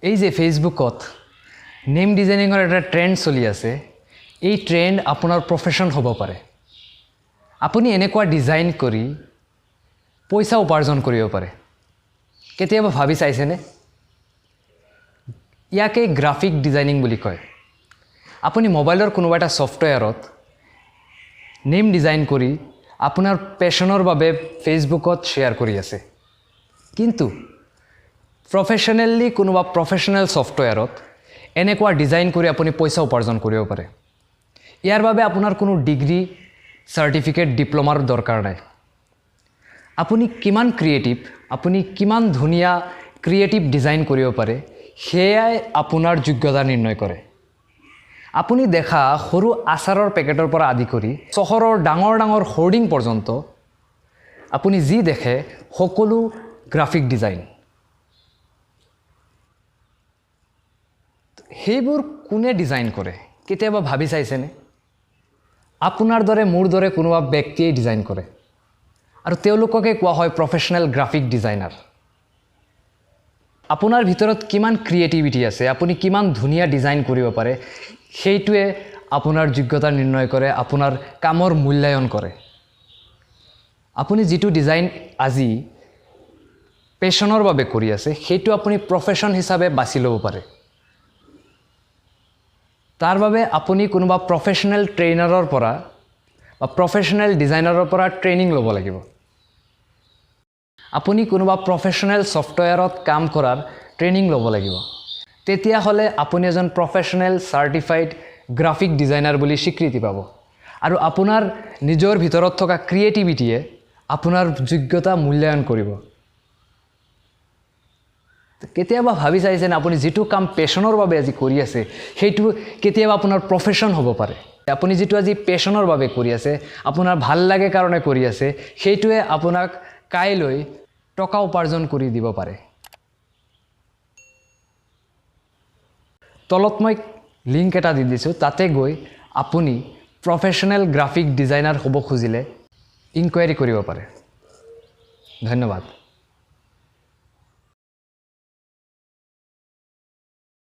এই যে ফেসবুকত নেম ডিজাইনিঙৰ এটা ট্ৰেণ্ড চলি আছে। এই ট্ৰেণ্ড আপোনাৰ প্ৰফেশ্যন হ'ব পাৰে। আপুনি এনেকুৱা ডিজাইন কৰি পইচা উপাৰ্জন কৰিব পাৰে। কেতিয়াবা ভাবি চাইছেনে? ইয়াকে গ্ৰাফিক ডিজাইনিং বুলি কয়। আপুনি মোবাইলৰ কোনোবা এটা ছফ্টৱেৰত নেম ডিজাইন কৰি আপোনাৰ পেশ্যনৰ বাবে ফেচবুকত শ্বেয়াৰ কৰি আছে। কিন্তু প্ৰফেশ্যনেলি কোনোবা প্ৰফেশ্যনেল ছফ্টৱেৰত এনেকুৱা ডিজাইন কৰি আপুনি পইচা উপাৰ্জন কৰিব পাৰে। ইয়াৰ বাবে আপোনাৰ কোনো ডিগ্ৰী চাৰ্টিফিকেট ডিপ্ল'মাৰ দৰকাৰ নাই। আপুনি কিমান ক্ৰিয়েটিভ, আপুনি কিমান ধুনীয়া ক্ৰিয়েটিভ ডিজাইন কৰিব পাৰে সেয়াই আপোনাৰ যোগ্যতা নিৰ্ণয় কৰে। আপুনি দেখা সৰু আচাৰৰ পেকেটৰ পৰা আদি কৰি চহৰৰ ডাঙৰ ডাঙৰ হোৰ্ডিং পৰ্যন্ত আপুনি যি দেখে সকলো গ্ৰাফিক ডিজাইন। সেইবোৰ কোনে ডিজাইন কৰে কেতিয়াবা ভাবি চাইছেনে? আপোনাৰ দৰে মোৰ দৰে কোনোবা ব্যক্তিয়ে ডিজাইন কৰে আৰু তেওঁলোককে কোৱা হয় প্ৰফেশ্যনেল গ্ৰাফিক ডিজাইনাৰ। আপোনাৰ ভিতৰত কিমান ক্ৰিয়েটিভিটি আছে, আপুনি কিমান ধুনীয়া ডিজাইন কৰিব পাৰে সেইটোৱে আপোনাৰ যোগ্যতা নিৰ্ণয় কৰে, আপোনাৰ কামৰ মূল্যায়ন কৰে। আপুনি যিটো ডিজাইন আজি পেশ্যনৰ বাবে কৰি আছে সেইটো আপুনি প্ৰফেশ্যন হিচাপে বাছি ল'ব পাৰে। তাৰ বাবে আপুনি কোনোবা প্ৰফেশ্যনেল ট্ৰেইনাৰৰ পৰা বা প্ৰফেশ্যনেল ডিজাইনাৰৰ পৰা ট্ৰেইনিং ল'ব লাগিব। আপুনি কোনোবা প্ৰফেশ্যনেল ছফ্টৱেৰত কাম কৰাৰ ট্ৰেইনিং ল'ব লাগিব। তেতিয়াহ'লে আপুনি এজন প্ৰফেশ্যনেল চাৰ্টিফাইড গ্ৰাফিক ডিজাইনাৰ বুলি স্বীকৃতি পাব আৰু আপোনাৰ নিজৰ ভিতৰত থকা ক্ৰিয়েটিভিটিয়ে আপোনাৰ যোগ্যতা মূল্যায়ন কৰিব। কেতিয়াবা ভাবি চাইছেনে আপুনি যিটো কাম পেশ্যনৰ বাবে আজি কৰি আছে সেইটো কেতিয়াবা আপোনাৰ প্ৰফেশ্যন হ'ব পাৰে। আপুনি যিটো আজি পেশ্যনৰ বাবে কৰি আছে, আপোনাৰ ভাল লাগে কাৰণে কৰি আছে, সেইটোৱে আপোনাক কাইলৈ টকা উপাৰ্জন কৰি দিব পাৰে। তলত মই লিংক এটা দি দিছোঁ, তাতে গৈ আপুনি প্ৰফেশ্যনেল গ্ৰাফিক ডিজাইনাৰ হ'ব খুজিলে ইনকুৱাৰী কৰিব পাৰে। ধন্যবাদ।